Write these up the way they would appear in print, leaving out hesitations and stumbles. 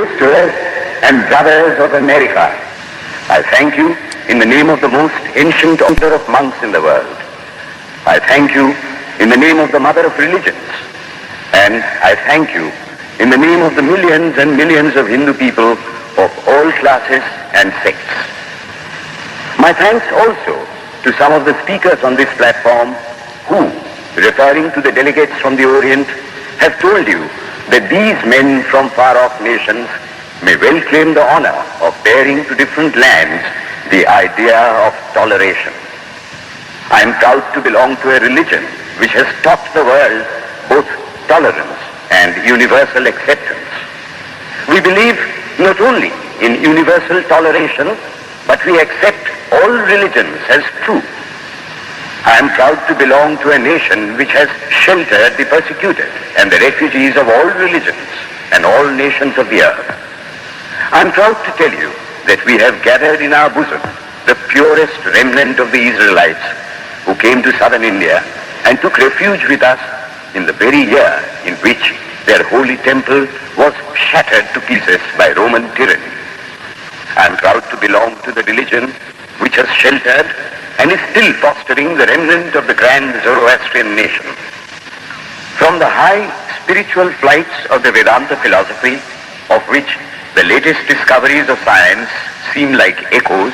sisters and brothers of America, I thank you in the name of the most ancient order of monks in the world. I thank you in the name of the mother of religions. And I thank you in the name of the millions and millions of Hindu people of all classes and sects. My thanks also to some of the speakers on this platform who, referring to the delegates from the Orient, have told you that these men from far-off nations may well claim the honor of bearing to different lands the idea of toleration. I am proud to belong to a religion which has taught the world both tolerance and universal acceptance. We believe not only in universal toleration, but we accept all religions as true. I am proud to belong to a nation which has sheltered the persecuted and the refugees of all religions and all nations of the earth. I am proud to tell you that we have gathered in our bosom the purest remnant of the Israelites who came to southern India and took refuge with us in the very year in which their holy temple was shattered to pieces by Roman tyranny. I am proud to belong to the religion which has sheltered and is still fostering the remnant of the grand Zoroastrian nation. From the high spiritual flights of the Vedanta philosophy, of which the latest discoveries of science seem like echoes,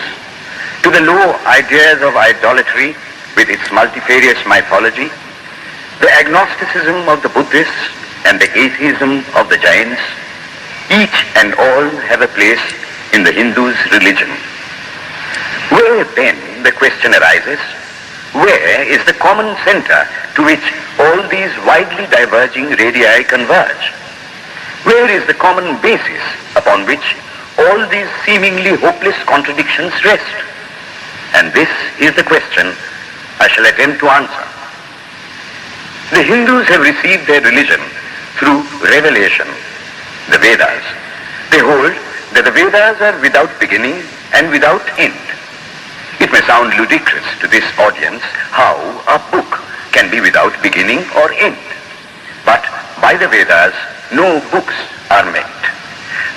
to the low ideas of idolatry with its multifarious mythology, the agnosticism of the Buddhists and the atheism of the Jains, each and all have a place in the Hindu's religion. Where then, the question arises, where is the common center to which all these widely diverging radii converge? Where is the common basis upon which all these seemingly hopeless contradictions rest? And this is the question I shall attempt to answer. The Hindus have received their religion through revelation, the Vedas. They hold that the Vedas are without beginning and without end. It may sound ludicrous to this audience how a book can be without beginning or end. But by the Vedas, no books are meant.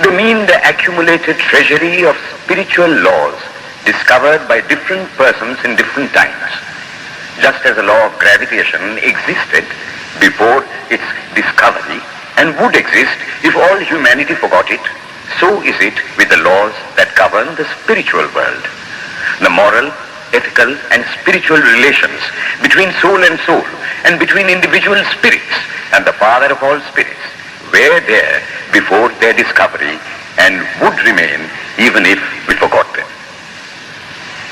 They mean the accumulated treasury of spiritual laws discovered by different persons in different times. Just as the law of gravitation existed before its discovery and would exist if all humanity forgot it, so is it with the laws that govern the spiritual world. The moral, ethical, and spiritual relations between soul and between individual spirits and the Father of all spirits were there before their discovery and would remain even if we forgot them.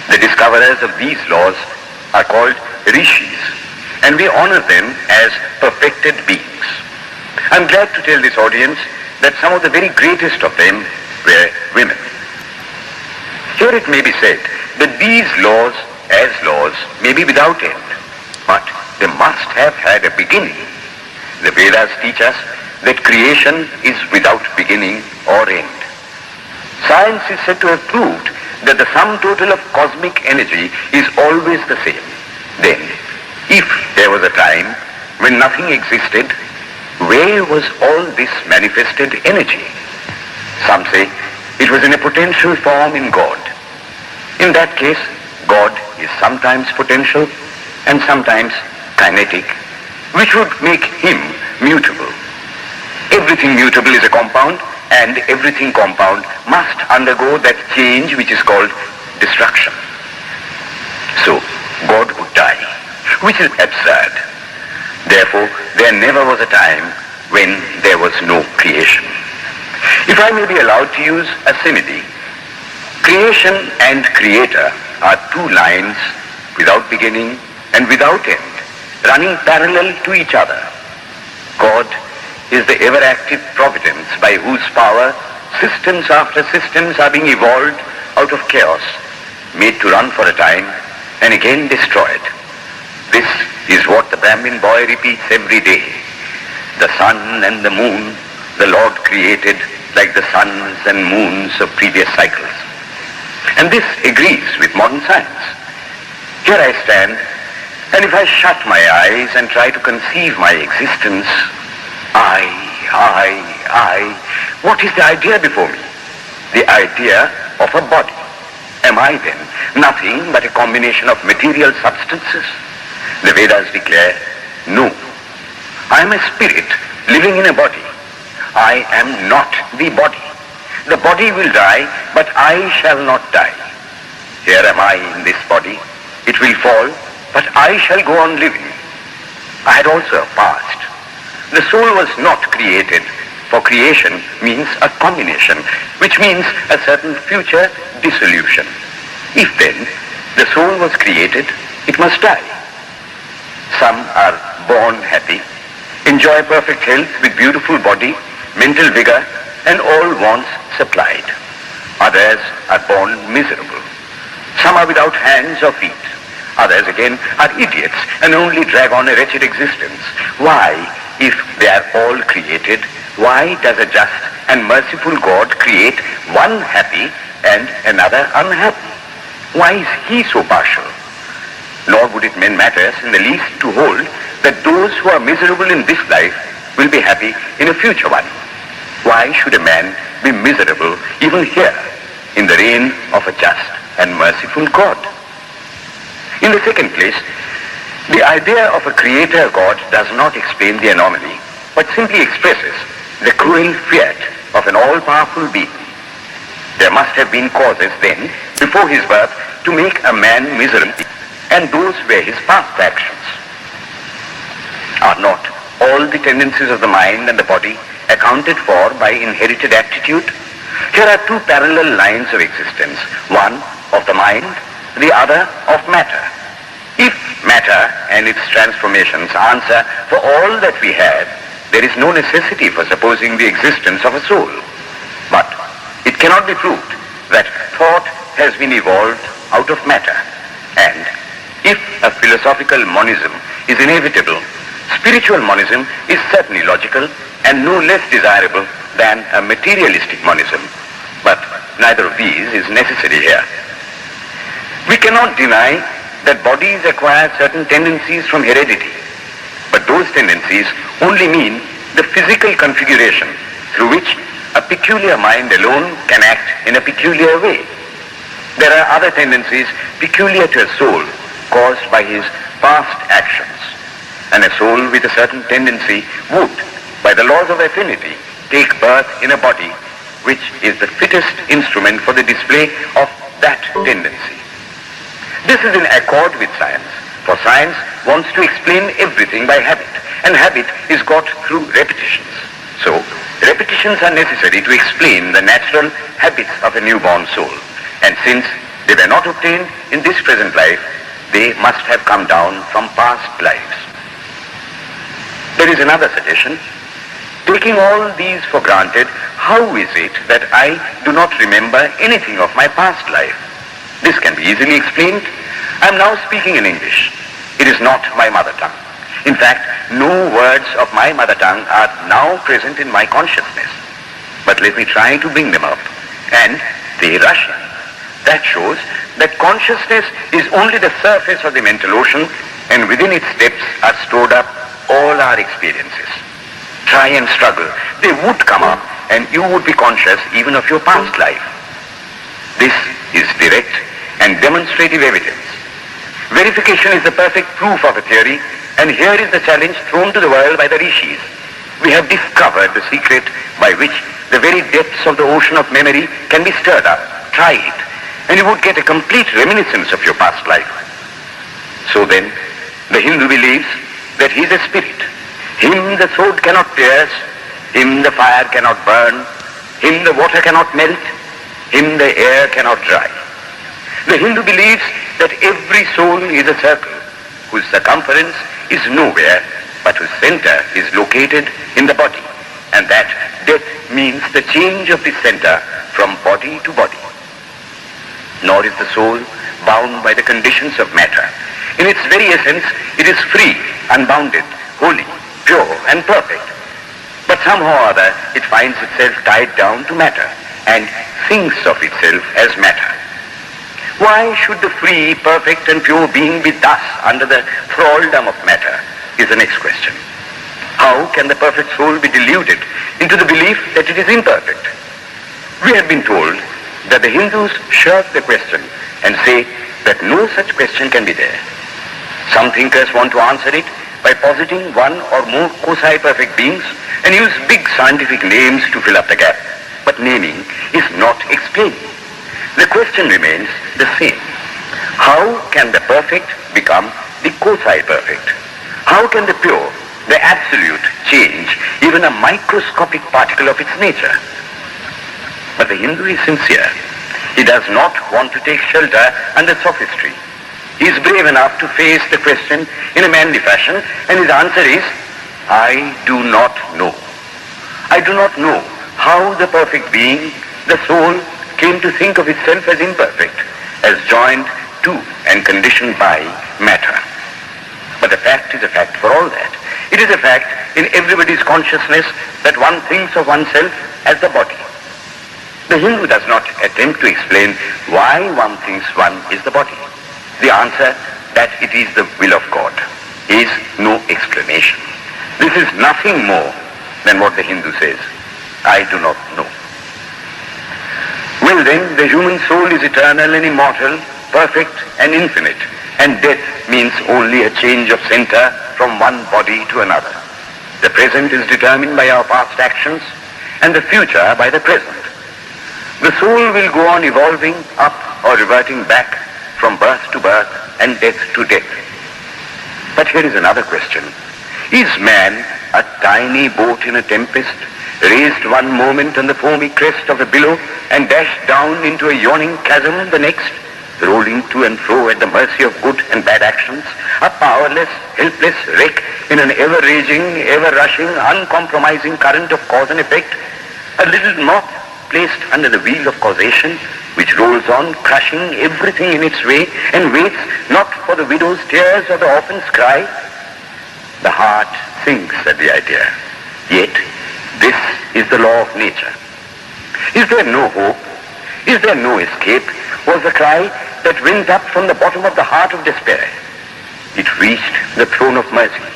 The discoverers of these laws are called rishis, and we honor them as perfected beings. I'm glad to tell this audience that some of the very greatest of them were women. Here it may be said that these laws, as laws, may be without end, but they must have had a beginning. The Vedas teach us that creation is without beginning or end. Science is said to have proved that the sum total of cosmic energy is always the same. Then, if there was a time when nothing existed, where was all this manifested energy? Some say it was in a potential form in God. In that case, God is sometimes potential and sometimes kinetic, which would make him mutable. Everything mutable is a compound, and everything compound must undergo that change which is called destruction. So, God would die, which is absurd. Therefore, there never was a time when there was no creation. If I may be allowed to use a simile, creation and creator are two lines without beginning and without end, running parallel to each other. God is the ever-active providence by whose power systems after systems are being evolved out of chaos, made to run for a time and again destroyed. This is what the Brahmin boy repeats every day. The sun and the moon the Lord created like the suns and moons of previous cycles. And this agrees with modern science. Here I stand, and if I shut my eyes and try to conceive my existence, I What is the idea before me? The idea of a body. Am I then nothing but a combination of material substances? The Vedas declare, no. I am a spirit living in a body. I am not the body. The body will die, but I shall not die. Here am I in this body. It will fall, but I shall go on living. I had also a past. The soul was not created, for creation means a combination, which means a certain future dissolution. If then the soul was created, it must die. Some are born happy, enjoy perfect health with beautiful body, mental vigor, and all wants supplied. Others are born miserable. Some are without hands or feet. Others again are idiots and only drag on a wretched existence. Why, if they are all created, why does a just and merciful God create one happy and another unhappy? Why is he so partial? Nor would it matter in the least to hold that those who are miserable in this life will be happy in a future one. Why should a man be miserable even here in the reign of a just and merciful God? In the second place, the idea of a creator God does not explain the anomaly, but simply expresses the cruel fiat of an all-powerful being. There must have been causes then, before his birth, to make a man miserable, and those were his past actions. Are not all the tendencies of the mind and the body accounted for by inherited aptitude? Here are two parallel lines of existence, one of the mind, the other of matter. If matter and its transformations answer for all that we have, there is no necessity for supposing the existence of a soul. But it cannot be proved that thought has been evolved out of matter. And if a philosophical monism is inevitable, spiritual monism is certainly logical and no less desirable than a materialistic monism. But neither of these is necessary here. We cannot deny that bodies acquire certain tendencies from heredity, but those tendencies only mean the physical configuration through which a peculiar mind alone can act in a peculiar way. There are other tendencies peculiar to a soul caused by his past actions, and a soul with a certain tendency would, by the laws of affinity, take birth in a body which is the fittest instrument for the display of that tendency. This is in accord with science, for science wants to explain everything by habit, and habit is got through repetitions. So, repetitions are necessary to explain the natural habits of a newborn soul, and since they were not obtained in this present life, they must have come down from past lives. There is another suggestion. Taking all these for granted, how is it that I do not remember anything of my past life? This can be easily explained. I am now speaking in English. It is not my mother tongue. In fact, no words of my mother tongue are now present in my consciousness. But let me try to bring them up. And they rush in. That shows that consciousness is only the surface of the mental ocean, and within its depths are stored up all our experiences. Try and struggle. They would come up, and you would be conscious even of your past life. This is direct and demonstrative evidence. Verification is the perfect proof of a theory, and here is the challenge thrown to the world by the rishis. We have discovered the secret by which the very depths of the ocean of memory can be stirred up. Try it, and you would get a complete reminiscence of your past life. So then, the Hindu believes that he is a spirit. Him the sword cannot pierce, him the fire cannot burn, him the water cannot melt, him the air cannot dry. The Hindu believes that every soul is a circle whose circumference is nowhere, but whose center is located in the body, and that death means the change of the center from body to body. Nor is the soul bound by the conditions of matter. In its very essence, it is free, unbounded, holy, pure and perfect. But somehow or other, it finds itself tied down to matter and thinks of itself as matter. Why should the free, perfect and pure being be thus under the thraldom of matter is the next question. How How can the perfect soul be deluded into the belief that it is imperfect? We have been told that the Hindus shirk the question and say that no such question can be there. Some thinkers want to answer it by positing one or more quasi-perfect beings and use big scientific names to fill up the gap. But naming is not explaining. The question remains the same. How can the perfect become the quasi-perfect? How can the pure, the absolute, change even a microscopic particle of its nature? But the Hindu is sincere. He does not want to take shelter under sophistry. He is brave enough to face the question in a manly fashion, and his answer is, I do not know. I do not know how the perfect being, the soul, came to think of itself as imperfect, as joined to and conditioned by matter. But the fact is a fact for all that. It is a fact in everybody's consciousness that one thinks of oneself as the body. The Hindu does not attempt to explain why one thinks one is the body. The answer that it is the will of God is no explanation. This is nothing more than what the Hindu says. I do not know. Well then, the human soul is eternal and immortal, perfect and infinite, and death means only a change of center from one body to another. The present is determined by our past actions, and the future by the present. The soul will go on evolving up or reverting back from birth to birth and death to death. But here is another question. Is man a tiny boat in a tempest, raised one moment on the foamy crest of a billow and dashed down into a yawning chasm the next, rolling to and fro at the mercy of good and bad actions, a powerless, helpless wreck in an ever-raging, ever-rushing, uncompromising current of cause and effect, a little moth placed under the wheel of causation, which rolls on, crushing everything in its way, and waits not for the widow's tears or the orphan's cry? The heart sinks at the idea. Yet, this is the law of nature. Is there no hope? Is there no escape? Was the cry that went up from the bottom of the heart of despair. It reached the throne of mercy,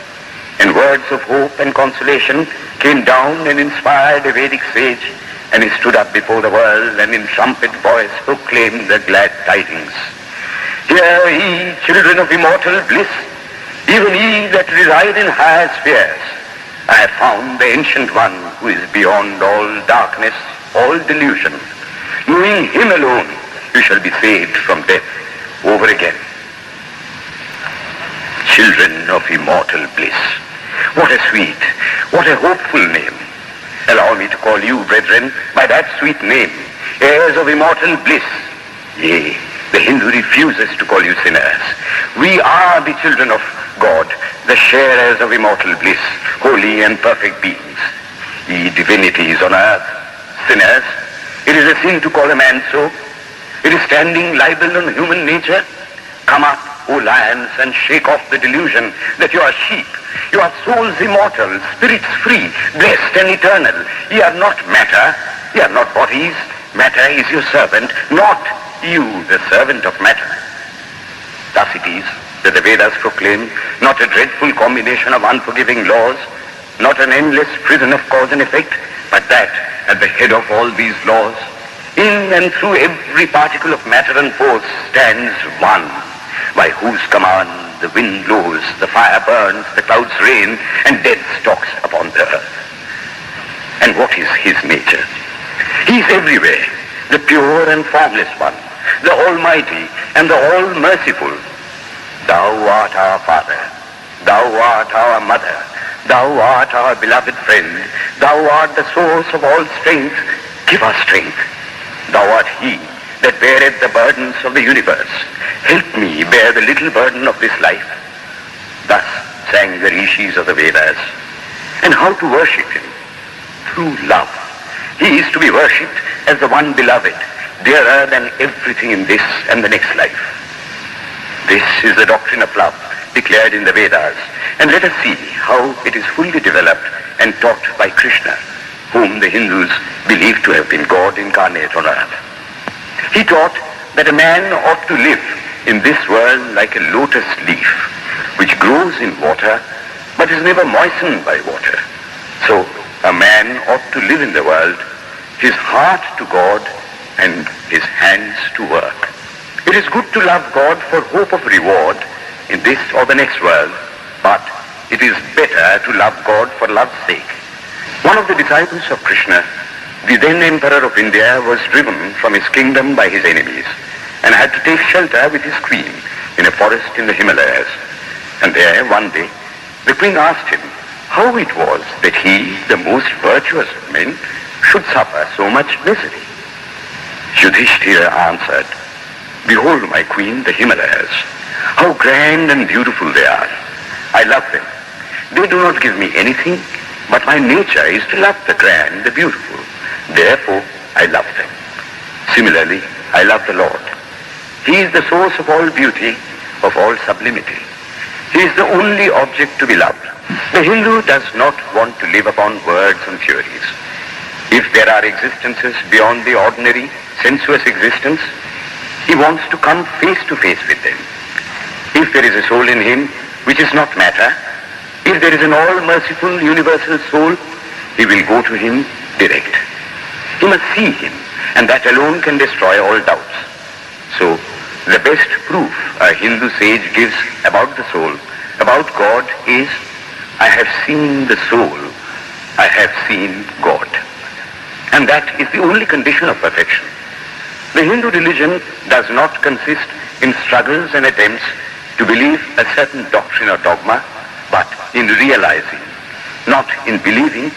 and words of hope and consolation came down and inspired a Vedic sage, and he stood up before the world and in trumpet voice proclaimed the glad tidings. Hear ye, children of immortal bliss, even ye that reside in higher spheres. I have found the ancient one who is beyond all darkness, all delusion. Knowing him alone, you shall be saved from death over again. Children of immortal bliss. What a sweet, what a hopeful name. Allow me to call you, brethren, by that sweet name, heirs of immortal bliss. Yea, the Hindu refuses to call you sinners. We are the children of God, the sharers of immortal bliss, holy and perfect beings. Ye divinities on earth, sinners, it is a sin to call a man so. It is standing libel on human nature. Come up, O lions, and shake off the delusion that you are sheep. You are souls immortal, spirits free, blessed and eternal. Ye are not matter, ye are not bodies. Matter is your servant, not you the servant of matter. Thus it is that the Vedas proclaim not a dreadful combination of unforgiving laws, not an endless prison of cause and effect, but that at the head of all these laws, in and through every particle of matter and force, stands one, by whose command the wind blows, the fire burns, the clouds rain, and death stalks upon the earth. And what is his nature? He is everywhere, the pure and formless one, the almighty and the all-merciful. Thou art our Father, thou art our Mother, thou art our beloved friend, thou art the source of all strength. Give us strength. Thou art he that beareth the burdens of the universe. Help me bear the little burden of this life. Thus sang the rishis of the Vedas. And how to worship him? Through love. He is to be worshipped as the one beloved, dearer than everything in this and the next life. This is the doctrine of love declared in the Vedas, and let us see how it is fully developed and taught by Krishna, whom the Hindus believe to have been God incarnate on earth. He taught that a man ought to live in this world like a lotus leaf, which grows in water, but is never moistened by water. So a man ought to live in the world, his heart to God and his hands to work. It is good to love God for hope of reward in this or the next world, but it is better to love God for love's sake. One of the disciples of Krishna, the then Emperor of India, was driven from his kingdom by his enemies and had to take shelter with his queen in a forest in the Himalayas. And there, one day, the queen asked him how it was that he, the most virtuous of men, should suffer so much misery. Yudhishthira answered, "Behold, my queen, the Himalayas. How grand and beautiful they are. I love them. They do not give me anything, but my nature is to love the grand, the beautiful. Therefore, I love them. Similarly, I love the Lord. He is the source of all beauty, of all sublimity. He is the only object to be loved. The Hindu does not want to live upon words and theories. If there are existences beyond the ordinary sensuous existence, he wants to come face to face with them. If there is a soul in him which is not matter, if there is an all-merciful universal soul, he will go to him direct. He must see him, and that alone can destroy all doubts. So, the best proof a Hindu sage gives about the soul, about God, is, I have seen the soul, I have seen God. And that is the only condition of perfection. The Hindu religion does not consist in struggles and attempts to believe a certain doctrine or dogma, but in realizing, not in believing,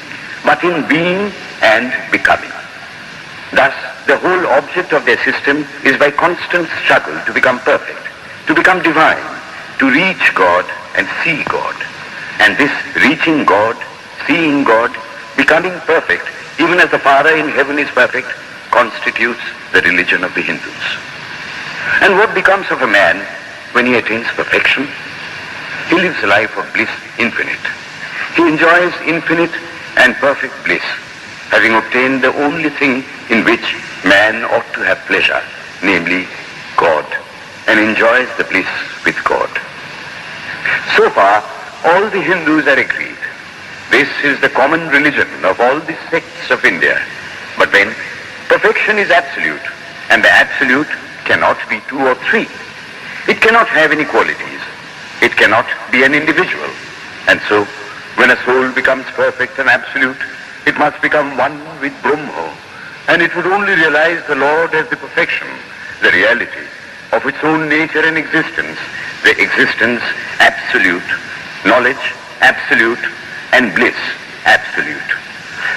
but in being and becoming. Thus, the whole object of their system is by constant struggle to become perfect, to become divine, to reach God and see God. And this reaching God, seeing God, becoming perfect, even as the Father in heaven is perfect, constitutes the religion of the Hindus. And what becomes of a man when he attains perfection? He lives a life of bliss infinite. He enjoys infinite and perfect bliss, having obtained the only thing in which man ought to have pleasure, namely God, and enjoys the bliss with God. So far, all the Hindus are agreed. This is the common religion of all the sects of India. But then, perfection is absolute, and the absolute cannot be two or three. It cannot have any qualities. It cannot be an individual. And so, when a soul becomes perfect and absolute, it must become one with Brahma, and it would only realize the Lord as the perfection, the reality of its own nature and existence, the existence absolute, knowledge absolute, and bliss absolute.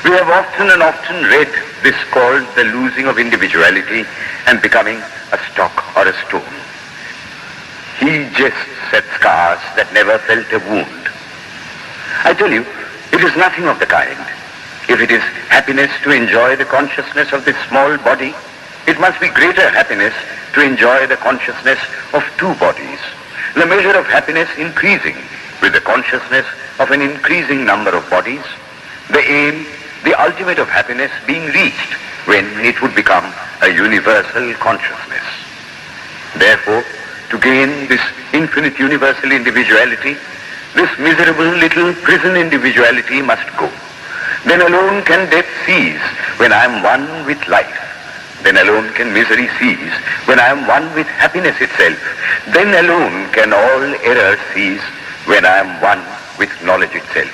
We have often and often read this called the losing of individuality and becoming a stock or a stone. He jests at scars that never felt a wound. I tell you, it is nothing of the kind. If it is happiness to enjoy the consciousness of this small body, it must be greater happiness to enjoy the consciousness of two bodies, the measure of happiness increasing with the consciousness of an increasing number of bodies, the aim, the ultimate of happiness being reached when it would become a universal consciousness. Therefore, to gain this infinite universal individuality, this miserable little prison individuality must go. Then alone can death cease when I am one with life. Then alone can misery cease when I am one with happiness itself. Then alone can all error cease when I am one with knowledge itself.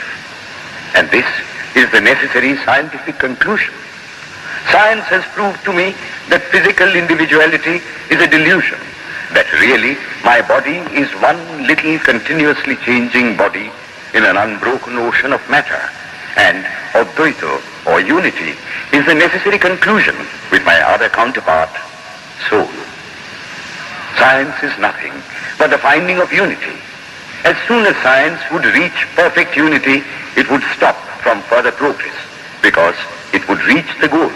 And this is the necessary scientific conclusion. Science has proved to me that physical individuality is a delusion, that really my body is one little continuously changing body in an unbroken ocean of matter, and Advaita, or unity, is the necessary conclusion with my other counterpart, soul. Science is nothing but the finding of unity. As soon as science would reach perfect unity, it would stop from further progress, because it would reach the goal.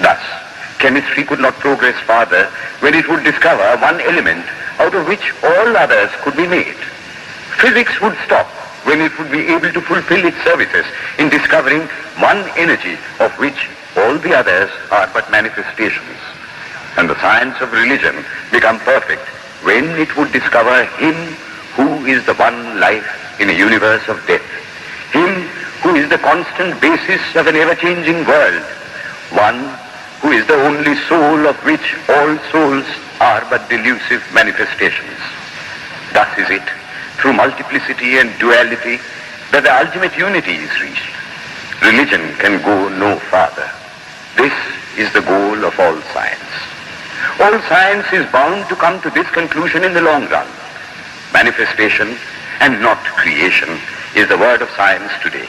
Thus, chemistry could not progress farther when it would discover one element out of which all others could be made. Physics would stop when it would be able to fulfill its services in discovering one energy of which all the others are but manifestations. And the science of religion become perfect when it would discover Him who is the one life in a universe of death. Him who is the constant basis of an ever-changing world, one who is the only soul of which all souls are but delusive manifestations. Thus is it, through multiplicity and duality, that the ultimate unity is reached. Religion can go no farther. This is the goal of all science. All science is bound to come to this conclusion in the long run. Manifestation and not creation is the word of science today.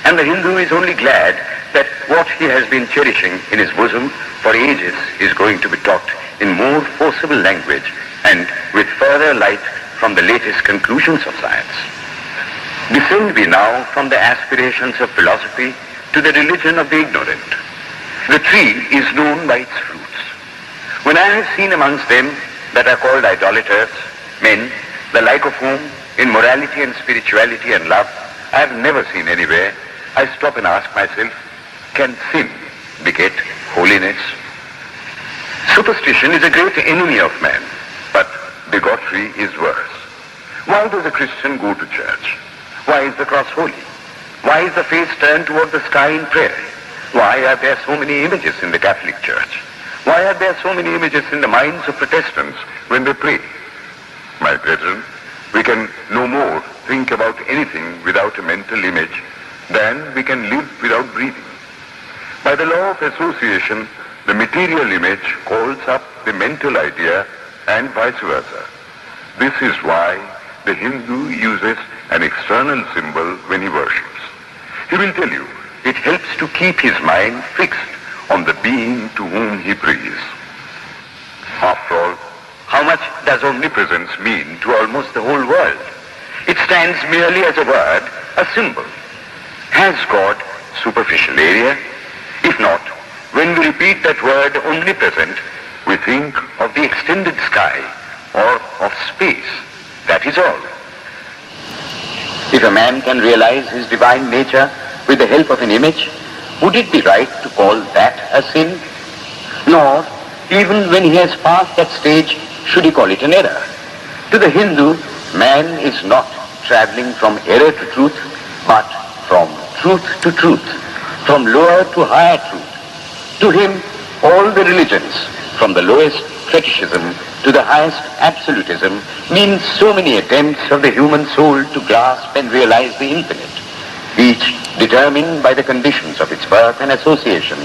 And the Hindu is only glad that what he has been cherishing in his bosom for ages is going to be taught in more forcible language and with further light from the latest conclusions of science. Descend we now from the aspirations of philosophy to the religion of the ignorant. The tree is known by its fruits. When I have seen amongst them that are called idolaters, men, the like of whom in morality and spirituality and love I have never seen anywhere, I stop and ask myself, can sin beget holiness? Superstition is a great enemy of man, but bigotry is worse. Why does a Christian go to church? Why is the cross holy? Why is the face turned toward the sky in prayer? Why are there so many images in the Catholic Church? Why are there so many images in the minds of Protestants when they pray? My brethren, we can no more think about anything without a mental image than we can live without breathing. By the law of association, the material image calls up the mental idea and vice versa. This is why the Hindu uses an external symbol when he worships. He will tell you it helps to keep his mind fixed on the being to whom he prays. After all, how much does omnipresence mean to almost the whole world? It stands merely as a word, a symbol. Has God superficial area? If not, when we repeat that word omnipresent, we think of the extended sky or of space. That is all. If a man can realize his divine nature with the help of an image, would it be right to call that a sin? Nor, even when he has passed that stage, should he call it an error. To the Hindu, man is not traveling from error to truth, but from truth to truth, from lower to higher truth. To him, all the religions, from the lowest fetishism to the highest absolutism, means so many attempts of the human soul to grasp and realize the infinite, each determined by the conditions of its birth and association,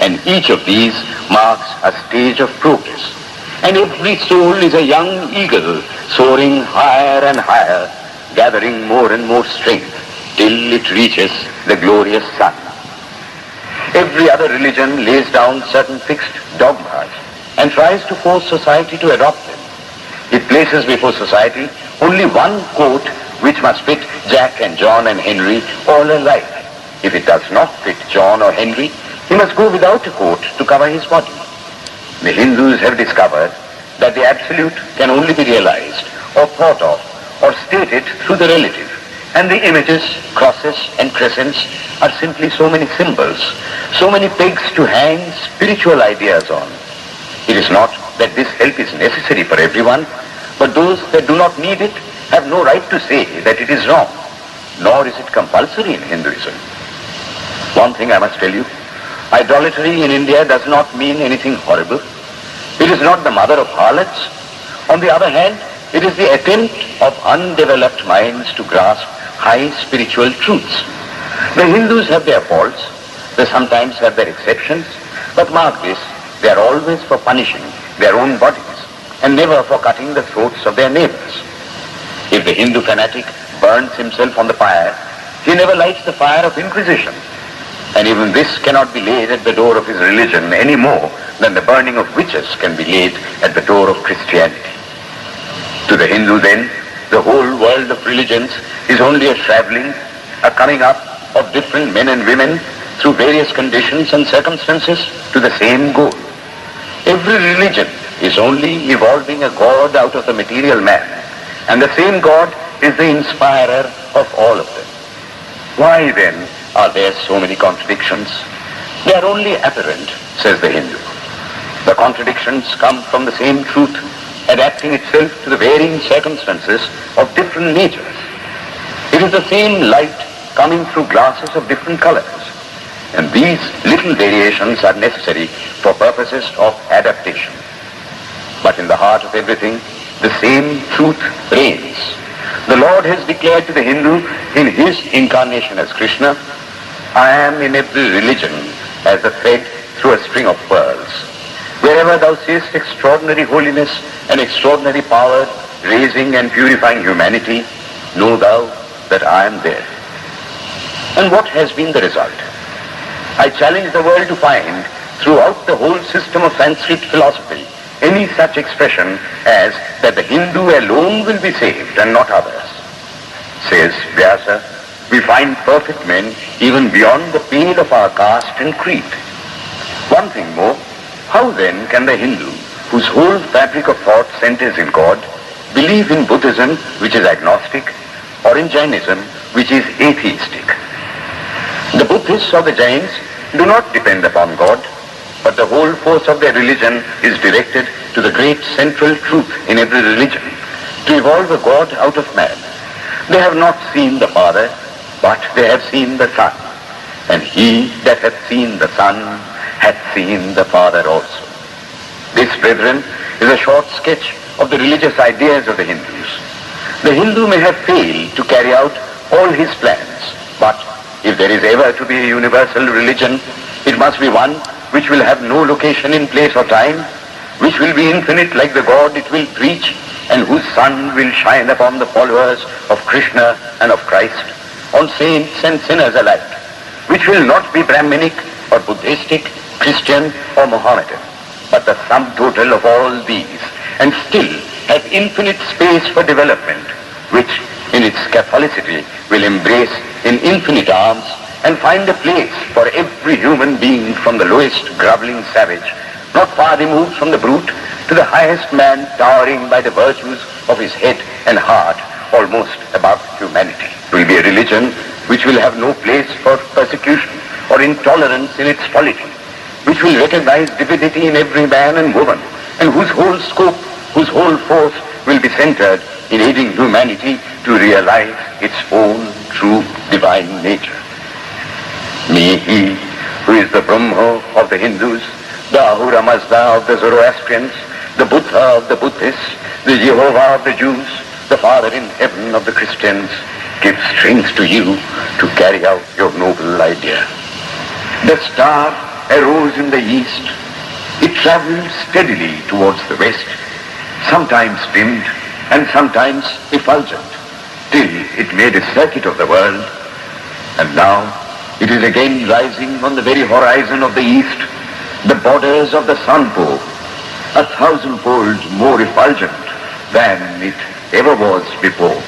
and each of these marks a stage of progress. And every soul is a young eagle soaring higher and higher, gathering more and more strength till it reaches the glorious sun. Every other religion lays down certain fixed dogmas and tries to force society to adopt them. It places before society only one coat which must fit Jack and John and Henry all alike. If it does not fit John or Henry, he must go without a coat to cover his body. The Hindus have discovered that the absolute can only be realized or thought of or stated through the relative, and the images, crosses and crescents are simply so many symbols, so many pegs to hang spiritual ideas on. It is not that this help is necessary for everyone, but those that do not need it have no right to say that it is wrong, nor is it compulsory in Hinduism. One thing I must tell you, idolatry in India does not mean anything horrible. It is not the mother of harlots. On the other hand, it is the attempt of undeveloped minds to grasp high spiritual truths. The Hindus have their faults, they sometimes have their exceptions, but mark this, they are always for punishing their own bodies and never for cutting the throats of their neighbors. If the Hindu fanatic burns himself on the fire, he never lights the fire of Inquisition. And even this cannot be laid at the door of his religion any more than the burning of witches can be laid at the door of Christianity. To the Hindu then, the whole world of religions is only a traveling, a coming up of different men and women through various conditions and circumstances to the same goal. Every religion is only evolving a God out of the material man, and the same God is the inspirer of all of them. Why then are there so many contradictions? They are only apparent, says the Hindu. The contradictions come from the same truth, adapting itself to the varying circumstances of different natures. It is the same light coming through glasses of different colors. And these little variations are necessary for purposes of adaptation. But in the heart of everything, the same truth reigns. The Lord has declared to the Hindu in his incarnation as Krishna, I am in every religion as a thread through a string of pearls. Wherever thou seest extraordinary holiness and extraordinary power raising and purifying humanity, know thou that I am there. And what has been the result? I challenge the world to find throughout the whole system of Sanskrit philosophy any such expression as that the Hindu alone will be saved and not others. Says Vyasa, we find perfect men even beyond the pale of our caste and creed. One thing more, how then can the Hindu, whose whole fabric of thought centers in God, believe in Buddhism, which is agnostic, or in Jainism, which is atheistic? The Buddhists or the Jains do not depend upon God, but the whole force of their religion is directed to the great central truth in every religion, to evolve a God out of man. They have not seen the Father, but they have seen the Son. And he that hath seen the Son hath seen the Father also. This, brethren, is a short sketch of the religious ideas of the Hindus. The Hindu may have failed to carry out all his plans, but if there is ever to be a universal religion, it must be one which will have no location in place or time, which will be infinite like the God it will preach, and whose sun will shine upon the followers of Krishna and of Christ, on saints and sinners alike, which will not be Brahminic or Buddhistic, Christian or Mohammedan, but the sum total of all these, and still have infinite space for development, which in its Catholicity will embrace in infinite arms and find a place for every human being, from the lowest groveling savage, not far removed from the brute, to the highest man towering by the virtues of his head and heart almost above humanity. It will be a religion which will have no place for persecution or intolerance in its polity, which will recognize divinity in every man and woman, and whose whole scope, whose whole force will be centered in aiding humanity to realize its own true divine nature. May he, who is the Brahma of the Hindus, the Ahura Mazda of the Zoroastrians, the Buddha of the Buddhists, the Jehovah of the Jews, the Father in heaven of the Christians, give strength to you to carry out your noble idea. The star arose in the east. It traveled steadily towards the west, sometimes dimmed and sometimes effulgent, till it made a circuit of the world, and now it is again rising on the very horizon of the east, the borders of the sun pole, 1,000-fold more effulgent than it ever was before.